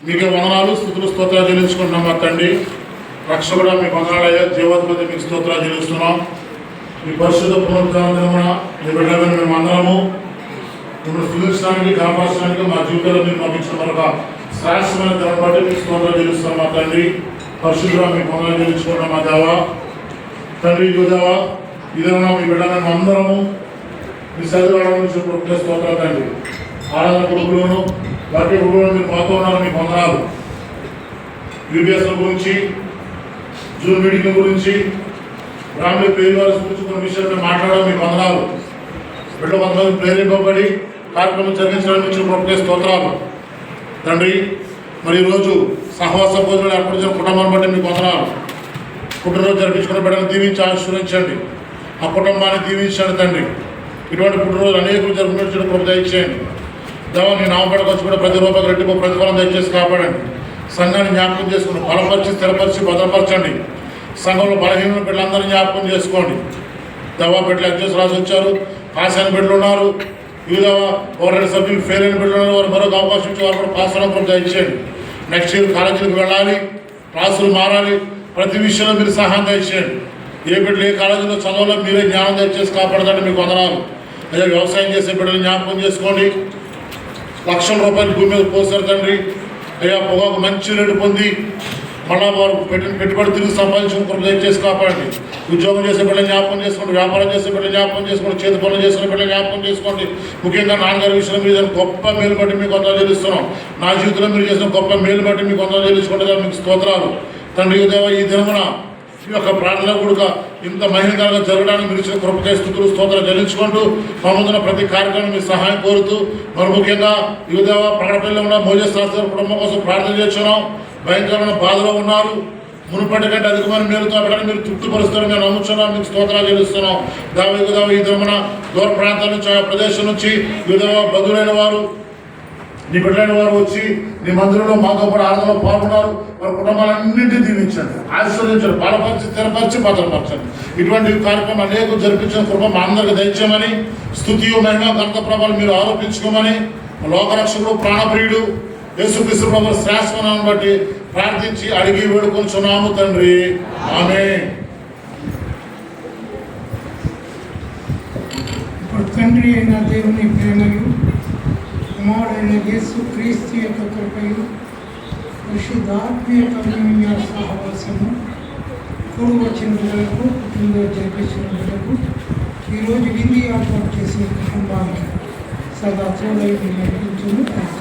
మీకు వందనాలు, స్తుతులు, స్తోత్రాలు చెల్లించుకుంటున్నాం మా తండ్రి. రక్షకుడా మీకు వందనాలయ్యా. జీవాధిపతి మీకు స్తోత్రాలు చెల్లిస్తున్నాం. మీ పరిశుద్ధ పునరుద్ధరణ మీ బిడ్డలను మేము అందరము మిమ్మల్ని స్థుతించడానికి, కాపాడడానికి మా జీవితంలో మీరు పంపించిన మరొక శ్రేష్టమైన ధనం బట్టి మీకు స్తోత్రాలు చెల్లిస్తున్నాం మా తండ్రి. పరిశుద్ధుడా మీకు వందనాలు చెల్లించుకుంటున్నాం మా దేవా. తండ్రి దేవా, ఇదేమన్నా మీ బిడ్డలను అందరము మీ చదివాడ నుంచి ప్రొక్లే స్తోత్రాలు తండ్రి. ఆరాధన కొడుకులను వాటి కొడుకులను మీరు మాతో ఉన్నారు, మీకు వందనాలు. యూపీఎస్ల గురించి, జూమ్ మీటింగ్ గురించి, గ్రామీణ పేరు వారి గురించి కొన్ని విషయాలు మేము మాట్లాడడం మీకు వందనాలు. బిడ్డ కొంతమంది ప్రేరేపబడి కార్యక్రమం జరిగించడానికి ఇచ్చిన ప్రొక్లే స్తోత్రాలు తండ్రి. మరి ఈరోజు సహవాస భోజనాలు ఏర్పడిన కుటుంబాన్ని బట్టి మీకు వందనాలు. పుట్టినరోజు జరిపించుకున్న బిడ్డను దీవించి ఆశీర్వదించండి. ఆ కుటుంబాన్ని దీవించండి తండ్రి. ఇటువంటి పుట్టినరోజు అనేకులు జరుపుకుని కృప దయచేయండి. దేవా, నీ నామపడకు వచ్చి కూడా ప్రతి రూపాయలు రెట్టింపు ప్రతిఫలం దయచేసి కాపాడండి. సంఘాన్ని జ్ఞాపకం చేసుకుని బలపరిచి, స్థిరపరిచి, భద్రపరచండి. సంఘంలో బలహీన బిడ్డలందరినీ జ్ఞాపకం చేసుకోండి. దేవా, బిడ్డలు అధ్యక్షులు రాసి వచ్చారు, పాస్ అయిన బిడ్డలు ఉన్నారు. వివిధ గవర్నమెంట్ సభ్యులు ఫెయిల్ అయిన బిడ్డలు ఉన్నారు. వారు మరొక అవకాశం ఇచ్చి వారు కూడా పాస్ అవ్వడం కృప దయచేయండి. నెక్స్ట్ ఇయర్ కాలేజీలకు వెళ్ళాలి, క్లాసులు మారాలి. ప్రతి విషయంలో మీరు సహాయం దయచేయండి. ఏ బిడ్డలు ఏ కాలేజీలో చదవాలో మీరే జ్ఞానం దయచేసి కాపాడదండి, మీకు వందనాలు. అదే వ్యవసాయం చేసే బిడ్డలు జ్ఞాపకం చేసుకోండి. లక్షల రూపాయలు భూమి మీద పోసారు తండ్రి. అయ్యా, పొగాకు మంచి రేటు పొంది మళ్ళా వారు పెట్టిన పెట్టుబడి తిరిగి సంపాదించుకుని కృప దయచేసి కాపాడండి. ఉద్యోగం చేసే బిడ్డలు జ్ఞాపకం చేసుకోండి, వ్యాపారం చేసే బిడ్డలు జ్ఞాపకం చేసుకోండి, చేతి పనులు చేసిన బిడ్డలు జ్ఞాపకం చేసుకోండి. ముఖ్యంగా నాన్నగారి విషయంలో మీరు గొప్ప మేలు బట్టి మీకు వందలు చెల్లిస్తున్నాం. నా జీవితంలో మీరు చేసిన గొప్ప మేలు బట్టి మీకు వందలు చెల్లించుకుంటే మీకు స్తోత్రాలు తండ్రి. దేవా, ఈ దినమున ఈ యొక్క ప్రార్థన కూడక ఇంత మహిళగా జరగడానికి మీరు ఇచ్చిన కృపకై స్తుతులు స్తోత్రాలు చెల్లించుకుంటూ పొందుతున్న ప్రతి కార్యక్రమం మీ సహాయం కోరుతూ, మరి ముఖ్యంగా యువదేవ ప్రకటనలో ఉన్న మోజస్ శాస్త్రి కుటుంబం కోసం ప్రార్థన చేస్తున్నాం. భయంకరమైన బాధలో ఉన్నారు. మునుపటి కంటే అధికమైన మేలుతో అక్కడ మీరు తృప్తిపరుస్తారని మేము నమ్ముతున్నాం, మీకు స్తోత్రాలు చెల్లిస్తున్నాం. యువదేవ ఈ దినమున దూర ప్రాంతాల నుంచి, ఆ ప్రదేశం నుంచి యువదేవ బంధువులైన వారు, నీ బిడ్డలైన వారు వచ్చి నీ మందిరంలో మాతో పాటు ఆరాధనలో పాల్గొన్నారు. వారి కుటుంబాలన్నింటినీ దీవించండి, ఆశీర్వదించండి, బలపరిచి, స్థిరపరిచి, భద్రపరచండి. ఇటువంటి కార్యక్రమం అనేక జరిపించిన కృప మా అందరికి దయచేయమని, స్తుతియు మహిమ ఘనత ప్రభావాలు మీరు ఆరోపించుకోమని, లోకరక్షకుడు ప్రాణప్రియుడు యేసుక్రీస్తు ప్రభువు శ్రేష్టనామం బట్టి ప్రార్థించి అడిగి వేడుకొంచున్నాము తండ్రి, ఆమేన్. తండ్రి అయిన దేవుని ప్రేమయు, కుమారుడైన యేసు క్రీస్తు యొక్క కృపయు, పరిశుద్ధాత్మ యొక్క సహవాసము కూడి వచ్చిన బిడ్డలకు, పుట్టినరోజు జరిపించిన బిడ్డలకు, ఈరోజు విందు ఏర్పాటు చేసిన కుటుంబానికి సదా తోడై నడిపించును కాక.